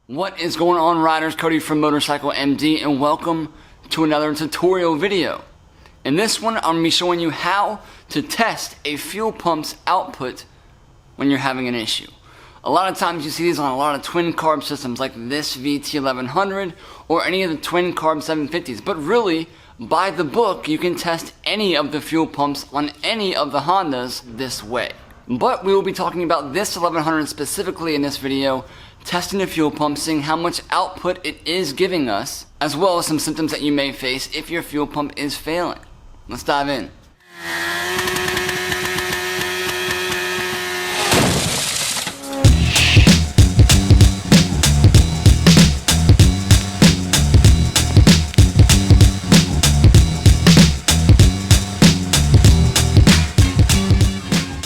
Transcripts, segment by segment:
What is going on, riders? Cody from Motorcycle MD, and welcome to another tutorial video. In this one, I'm going to be showing you how to test a fuel pump's output when you're having an issue. A lot of times you see these on a lot of twin carb systems like this VT1100 or any of the twin carb 750s, but really, by the book, you can test any of the fuel pumps on any of the Hondas this way. But we will be talking about this 1100 specifically in this video, testing the fuel pump, seeing how much output it is giving us, as well as some symptoms that you may face if your fuel pump is failing. Let's dive in.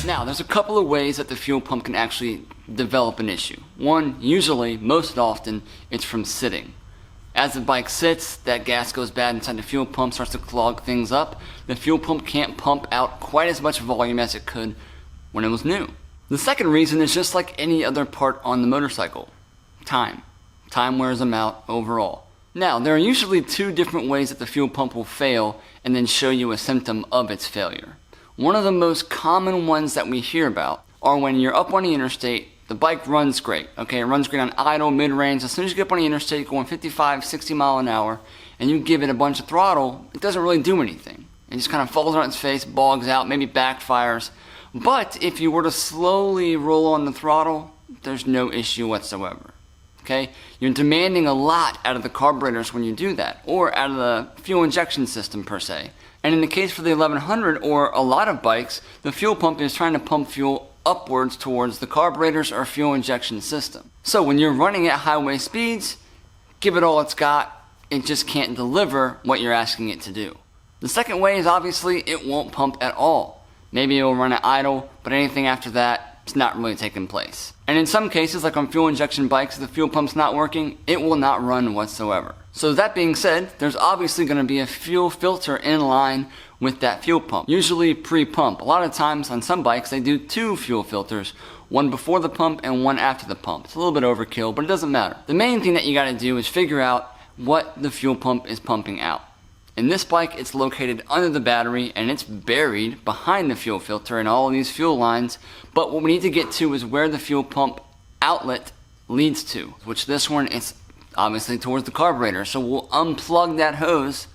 Now, there's a couple of ways that the fuel pump can actually develop an issue. One, usually, most often, it's from sitting. As the bike sits, that gas goes bad inside the fuel pump, starts to clog things up. The fuel pump can't pump out quite as much volume as it could when it was new. The second reason is just like any other part on the motorcycle. Time. Time wears them out overall. Now, there are usually two different ways that the fuel pump will fail and then show you a symptom of its failure. One of the most common ones that we hear about are when you're up on the interstate, the bike runs great, okay? It runs great on idle, mid-range. As soon as you get up on the interstate going 55, 60 mile an hour, and you give it a bunch of throttle, it doesn't really do anything. It just kind of falls on its face, bogs out, maybe backfires. But if you were to slowly roll on the throttle, there's no issue whatsoever, okay? You're demanding a lot out of the carburetors when you do that, or out of the fuel injection system per se. And in the case for the 1100 or a lot of bikes, the fuel pump is trying to pump fuel upwards towards the carburetors or fuel injection system. So when you're running at highway speeds, give it all it's got, it just can't deliver what you're asking it to do. The second way is obviously it won't pump at all. Maybe it will run at idle, but anything after that, it's not really taking place. And in some cases, like on fuel injection bikes, if the fuel pump's not working, it will not run whatsoever. So that being said, there's obviously going to be a fuel filter in line with that fuel pump, usually pre-pump. A lot of times on some bikes, they do two fuel filters, one before the pump and one after the pump. It's a little bit overkill, but it doesn't matter. The main thing that you got to do is figure out what the fuel pump is pumping out. In this bike, it's located under the battery and it's buried behind the fuel filter and all of these fuel lines. But what we need to get to is where the fuel pump outlet leads to, which this one is obviously towards the carburetor. So we'll unplug that hose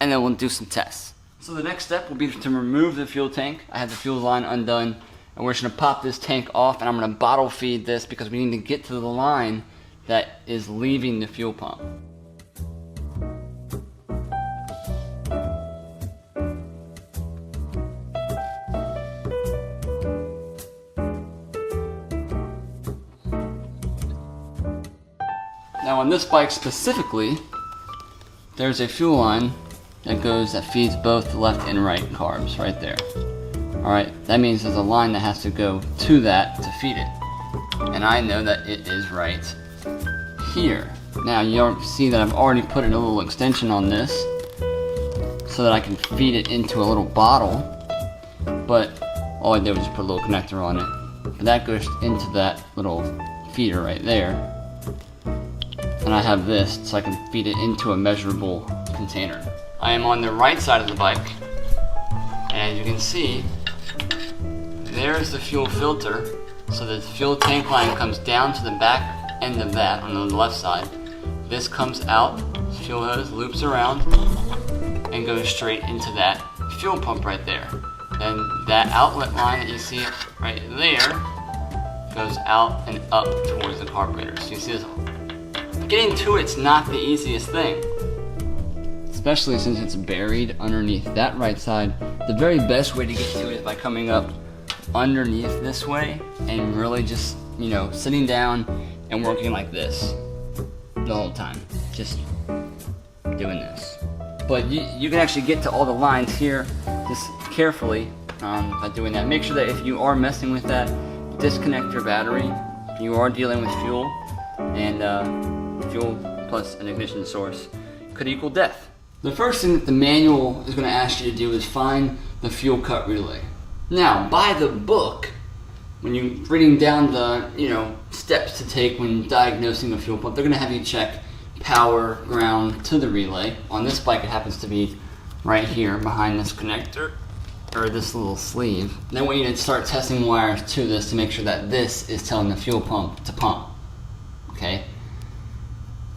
and then we'll do some tests. So the next step will be to remove the fuel tank. I have the fuel line undone and we're just gonna pop this tank off, and I'm gonna bottle feed this because we need to get to the line that is leaving the fuel pump. Now on this bike specifically, there's a fuel line that feeds both the left and right carbs right there. Alright, that means there's a line that has to go to that to feed it. And I know that it is right here. Now you see that I've already put in a little extension on this so that I can feed it into a little bottle. But all I did was just put a little connector on it. But that goes into that little feeder right there. And I have this so I can feed it into a measurable container. I am on the right side of the bike, and as you can see, there's the fuel filter. So the fuel tank line comes down to the back end of that on the left side. This comes out, fuel hose loops around, and goes straight into that fuel pump right there. Then that outlet line that you see right there goes out and up towards the carburetor. So you see this. Getting to it's not the easiest thing, especially since it's buried underneath that right side. The very best way to get to it is by coming up underneath this way and really just, sitting down and working like this the whole time, just doing this. But you can actually get to all the lines here just carefully by doing that. Make sure that if you are messing with that, disconnect your battery. You are dealing with fuel, and fuel plus an ignition source could equal death. The first thing that the manual is going to ask you to do is find the fuel cut relay. Now, by the book, when you're reading down the steps to take when diagnosing a fuel pump, they're going to have you check power, ground to the relay. On this bike, it happens to be right here behind this connector, or this little sleeve. Then I want you to start testing wires to this to make sure that this is telling the fuel pump to pump, okay?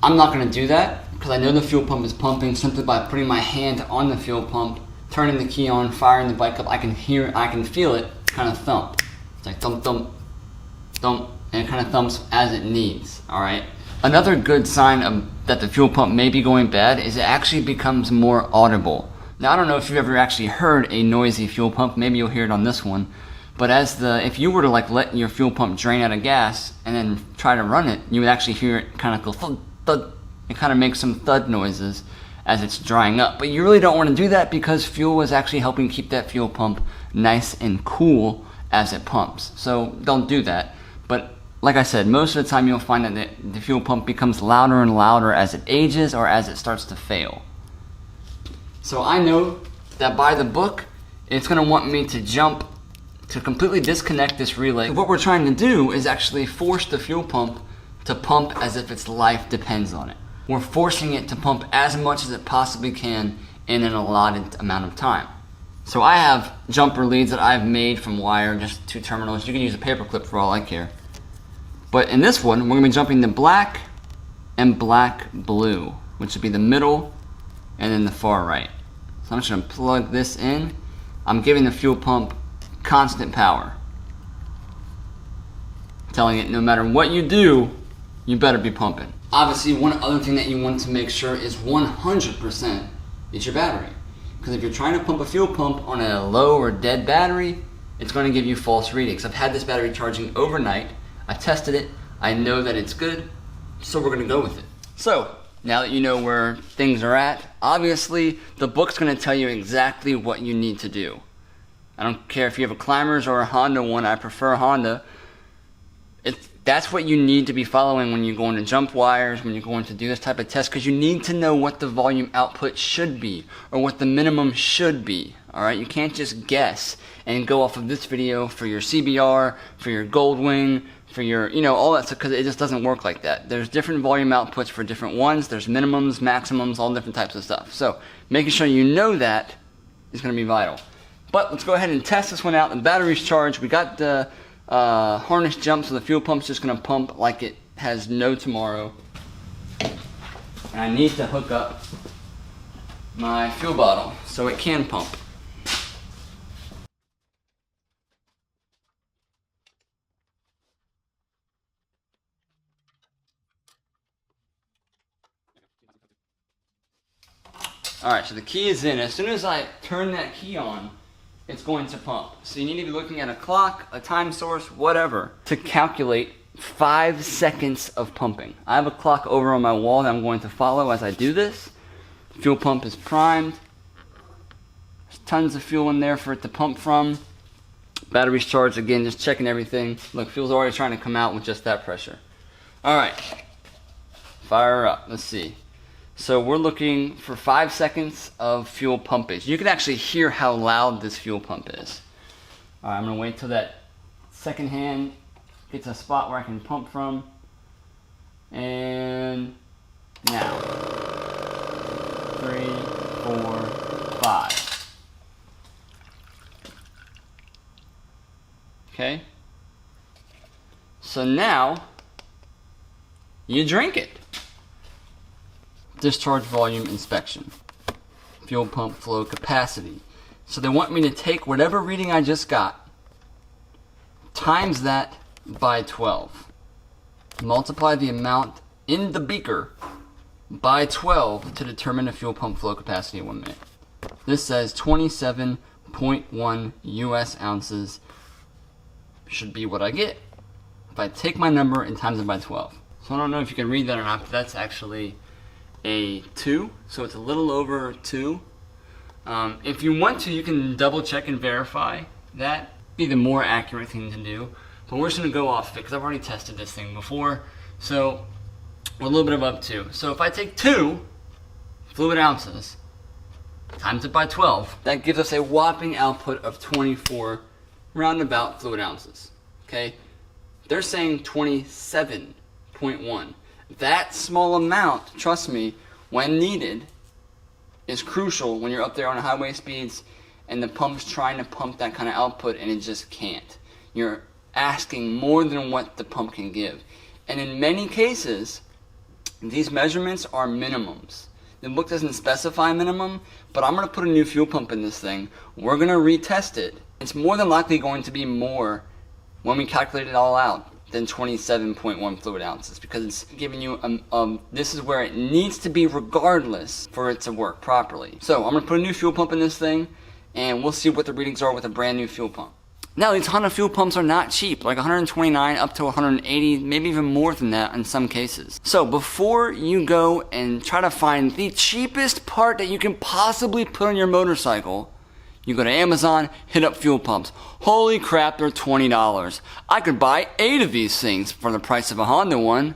I'm not gonna do that because I know the fuel pump is pumping simply by putting my hand on the fuel pump, turning the key on, firing the bike up. I can hear it, I can feel it kind of thump. It's like thump, thump, thump, and it kind of thumps as it needs, all right? Another good sign that the fuel pump may be going bad is it actually becomes more audible. Now, I don't know if you've ever actually heard a noisy fuel pump. Maybe you'll hear it on this one. But if you were to like let your fuel pump drain out of gas and then try to run it, you would actually hear it kind of go thud, thud. It kind of makes some thud noises as it's drying up. But you really don't want to do that because fuel is actually helping keep that fuel pump nice and cool as it pumps. So don't do that. But like I said, most of the time you'll find that the fuel pump becomes louder and louder as it ages or as it starts to fail. So I know that by the book, it's going to want me to completely disconnect this relay. What we're trying to do is actually force the fuel pump to pump as if its life depends on it. We're forcing it to pump as much as it possibly can in an allotted amount of time. So I have jumper leads that I've made from wire, just 2 terminals. You can use a paper clip for all I care. But in this one, we're going to be jumping the black and black blue, which would be the middle and then the far right. So I'm just going to plug this in. I'm giving the fuel pump constant power. Telling it no matter what you do, you better be pumping. Obviously, one other thing that you want to make sure is 100% is your battery. Because if you're trying to pump a fuel pump on a low or dead battery, it's going to give you false readings. I've had this battery charging overnight. I tested it. I know that it's good. So we're going to go with it. So now that you know where things are at, obviously the book's going to tell you exactly what you need to do. I don't care if you have a Climbers or a Honda one. I prefer Honda. That's what you need to be following when you're going to jump wires, when you're going to do this type of test, because you need to know what the volume output should be or what the minimum should be. All right, you can't just guess and go off of this video for your CBR, for your Goldwing, for your, all that stuff, because it just doesn't work like that. There's different volume outputs for different ones. There's minimums, maximums, all different types of stuff. So making sure you know that is going to be vital. But let's go ahead and test this one out. The battery's charged. We got the harness jump, so the fuel pump's just going to pump like it has no tomorrow. And I need to hook up my fuel bottle so it can pump. Alright, so the key is in. As soon as I turn that key on, it's going to pump. So you need to be looking at a clock, a time source, whatever, to calculate 5 seconds of pumping. I have a clock over on my wall that I'm going to follow as I do this. Fuel pump is primed. There's tons of fuel in there for it to pump from. Battery's charged again, just checking everything. Look, fuel's already trying to come out with just that pressure. Alright, fire up. Let's see. So we're looking for 5 seconds of fuel pumpage. You can actually hear how loud this fuel pump is. All right, I'm gonna wait till that second hand gets a spot where I can pump from. And now, 3, 4, 5. Okay. So now, you drink it. Discharge volume inspection, fuel pump flow capacity. So they want me to take whatever reading I just got, times that by 12, multiply the amount in the beaker by 12 to determine the fuel pump flow capacity in 1 minute. This says 27.1 US ounces should be what I get if I take my number and times it by 12. So I don't know if you can read that or not, but that's actually a 2, so it's a little over 2. If you want to, you can double check and verify that. Be the more accurate thing to do, but we're just going to go off it because I've already tested this thing before, so we're a little bit above 2. So if I take 2 fluid ounces times it by 12, that gives us a whopping output of 24 roundabout fluid ounces. okay? They're saying 27.1. That small amount, trust me, when needed, is crucial when you're up there on highway speeds and the pump's trying to pump that kind of output and it just can't. You're asking more than what the pump can give. And in many cases, these measurements are minimums. The book doesn't specify minimum, but I'm going to put a new fuel pump in this thing. We're going to retest it. It's more than likely going to be more when we calculate it all out than 27.1 fluid ounces, because it's giving you this is where it needs to be regardless for it to work properly. So I'm going to put a new fuel pump in this thing, and we'll see what the readings are with a brand new fuel pump. Now, these Honda fuel pumps are not cheap, like 129 up to 180, maybe even more than that in some cases. So before you go and try to find the cheapest part that you can possibly put on your motorcycle, you go to Amazon, hit up fuel pumps. Holy crap, they're $20. I could buy 8 of these things for the price of a Honda one.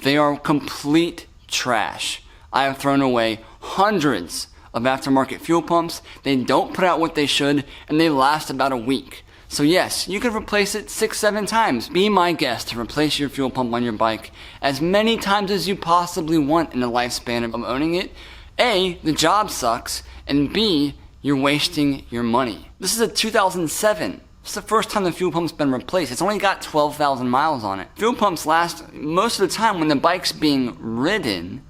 They are complete trash. I have thrown away hundreds of aftermarket fuel pumps. They don't put out what they should, and they last about a week. So yes, you could replace it 6-7 times. Be my guest to replace your fuel pump on your bike as many times as you possibly want in the lifespan of owning it. A, the job sucks, and B, you're wasting your money. This is a 2007. It's the first time the fuel pump's been replaced. It's only got 12,000 miles on it. Fuel pumps last, most of the time when the bike's being ridden,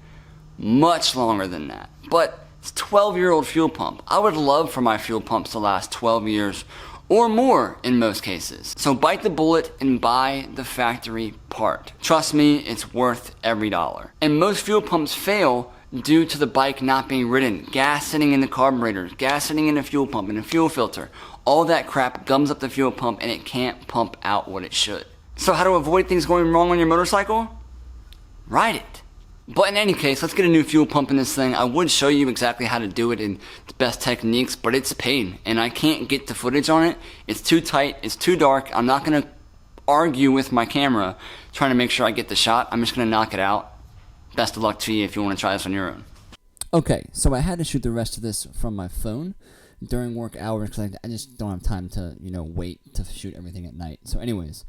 much longer than that. But it's a 12-year-old fuel pump. I would love for my fuel pumps to last 12 years or more in most cases. So bite the bullet and buy the factory part. Trust me, it's worth every dollar. And most fuel pumps fail due to the bike not being ridden. Gas sitting in the carburetor, gas sitting in the fuel pump, in the fuel filter. All that crap gums up the fuel pump and it can't pump out what it should. So how to avoid things going wrong on your motorcycle? Ride it. But in any case, let's get a new fuel pump in this thing. I would show you exactly how to do it and the best techniques, but it's a pain and I can't get the footage on it. It's too tight, it's too dark. I'm not gonna argue with my camera trying to make sure I get the shot. I'm just gonna knock it out. Best of luck to you if you want to try this on your own. Okay, so I had to shoot the rest of this from my phone during work hours because I just don't have time to, wait to shoot everything at night. So anyways,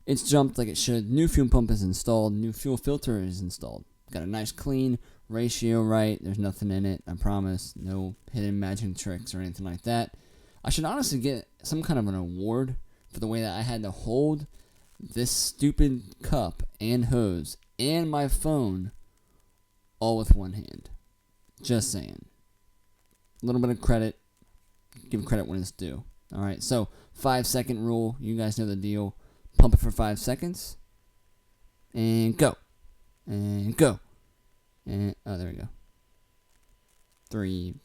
it's jumped like it should. New fuel pump is installed. New fuel filter is installed. Got a nice clean ratio right. There's nothing in it, I promise. No hidden magic tricks or anything like that. I should honestly get some kind of an award for the way that I had to hold this stupid cup and hose and my phone all with one hand. Just saying. A little bit of credit. Give credit when it's due. Alright, so 5-second rule. You guys know the deal. Pump it for 5 seconds. And go. And go. And, oh, there we go. 3,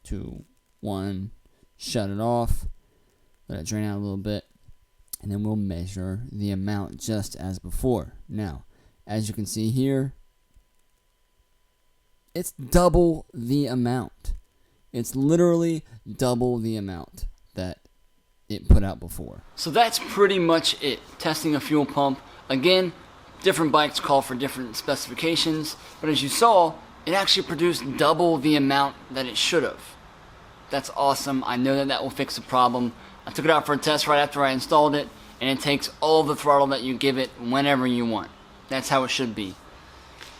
2, 1. Shut it off. Let it drain out a little bit. And then we'll measure the amount just as before. Now, as you can see here, it's double the amount. It's literally double the amount that it put out before. So that's pretty much it. Testing a fuel pump. Again, different bikes call for different specifications, but as you saw, it actually produced double the amount that it should have. That's awesome. I know that that will fix the problem. I took it out for a test right after I installed it, and it takes all the throttle that you give it whenever you want. That's how it should be.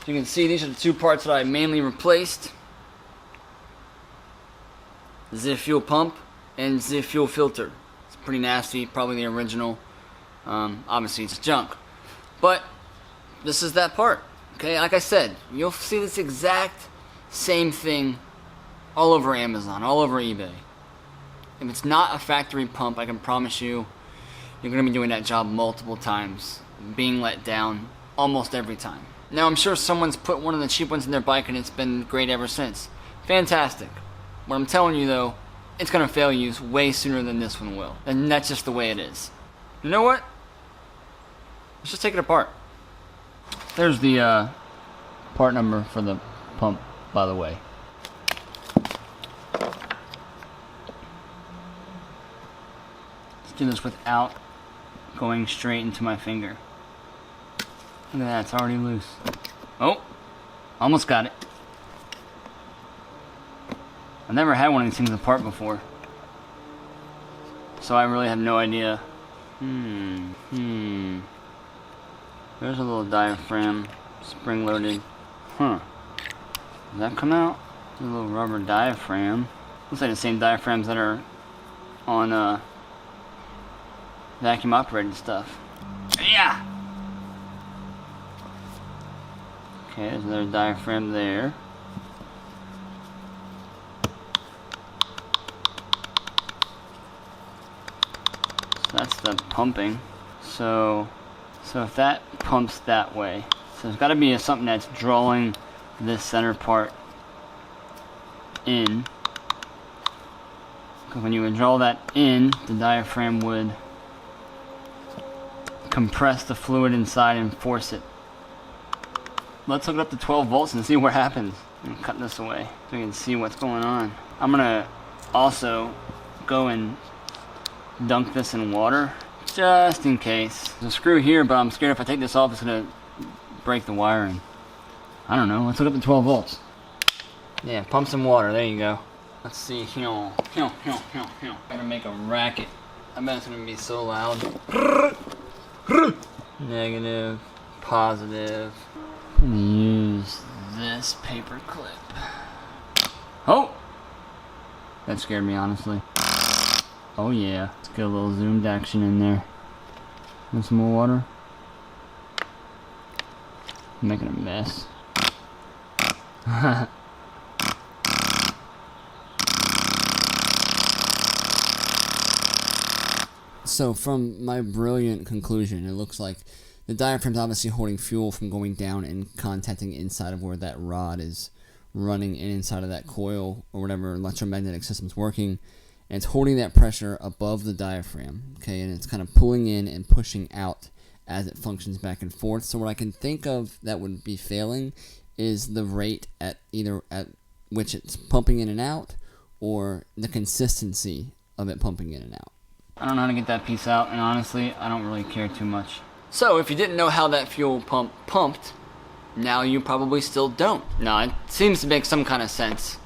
You can see these are the two parts that I mainly replaced. The fuel pump and the fuel filter. It's pretty nasty, probably the original. Obviously it's junk. But this is that part. Okay, like I said, you'll see this exact same thing all over Amazon, all over eBay. If it's not a factory pump, I can promise you, you're going to be doing that job multiple times, being let down almost every time. Now, I'm sure someone's put one of the cheap ones in their bike and it's been great ever since. Fantastic. What I'm telling you, though, it's going to fail you way sooner than this one will. And that's just the way it is. You know what? Let's just take it apart. There's the part number for the pump, by the way. Let's do this without going straight into my finger. Look at that, it's already loose. Oh, almost got it. I've never had one of these things apart before, so I really have no idea There's a little diaphragm, spring-loaded. Huh. Does that come out? A little rubber diaphragm. Looks like the same diaphragms that are on vacuum operated stuff. Yeah. Okay, there's another diaphragm there. So that's the pumping. So if that pumps that way, so there's got to be something that's drawing this center part in. Because when you would draw that in, the diaphragm would compress the fluid inside and force it. Let's hook it up to 12 volts and see what happens. I'm cut this away so we can see what's going on. I'm gonna also go and dunk this in water just in case. There's a screw here, but I'm scared if I take this off it's gonna break the wiring. I don't know, let's hook up to 12 volts. Yeah, pump some water, there you go. Let's see, Better make a racket. I bet it's gonna be so loud. Negative, positive. I'm gonna use this paper clip. Oh! That scared me, honestly. Oh yeah, let's get a little zoomed action in there. Want some more water? I'm making a mess. So from my brilliant conclusion, it looks like the diaphragm's obviously holding fuel from going down and contacting inside of where that rod is running and inside of that coil or whatever electromagnetic system's working. And it's holding that pressure above the diaphragm, okay, and it's kind of pulling in and pushing out as it functions back and forth. So what I can think of that would be failing is the rate at which it's pumping in and out, or the consistency of it pumping in and out. I don't know how to get that piece out, and honestly, I don't really care too much. So if you didn't know how that fuel pump pumped, now you probably still don't. No, it seems to make some kind of sense.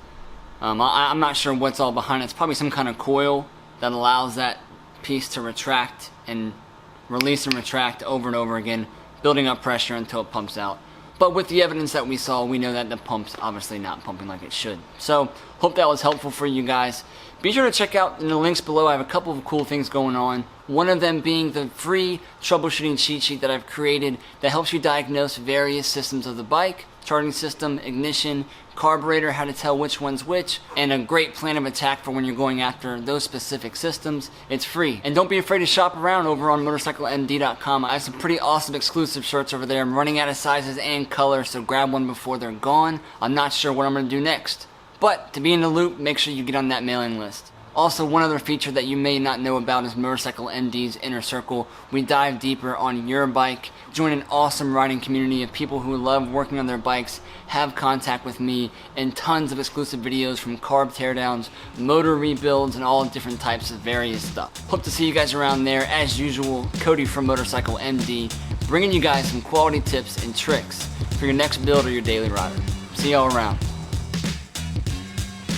I'm not sure what's all behind it. It's probably some kind of coil that allows that piece to retract and release and retract over and over again, building up pressure until it pumps out. But with the evidence that we saw, we know that the pump's obviously not pumping like it should. So, hope that was helpful for you guys. Be sure to check out in the links below. I have a couple of cool things going on. One of them being the free troubleshooting cheat sheet that I've created that helps you diagnose various systems of the bike, charging system, ignition, carburetor, how to tell which one's which, and a great plan of attack for when you're going after those specific systems. It's free. And don't be afraid to shop around over on motorcyclemd.com. I have some pretty awesome exclusive shirts over there. I'm running out of sizes and colors, so grab one before they're gone. I'm not sure what I'm going to do next. But to be in the loop, make sure you get on that mailing list. Also, one other feature that you may not know about is Motorcycle MD's Inner Circle. We dive deeper on your bike, join an awesome riding community of people who love working on their bikes, have contact with me, and tons of exclusive videos from carb teardowns, motor rebuilds, and all different types of various stuff. Hope to see you guys around there. As usual, Cody from Motorcycle MD, bringing you guys some quality tips and tricks for your next build or your daily rider. See y'all around.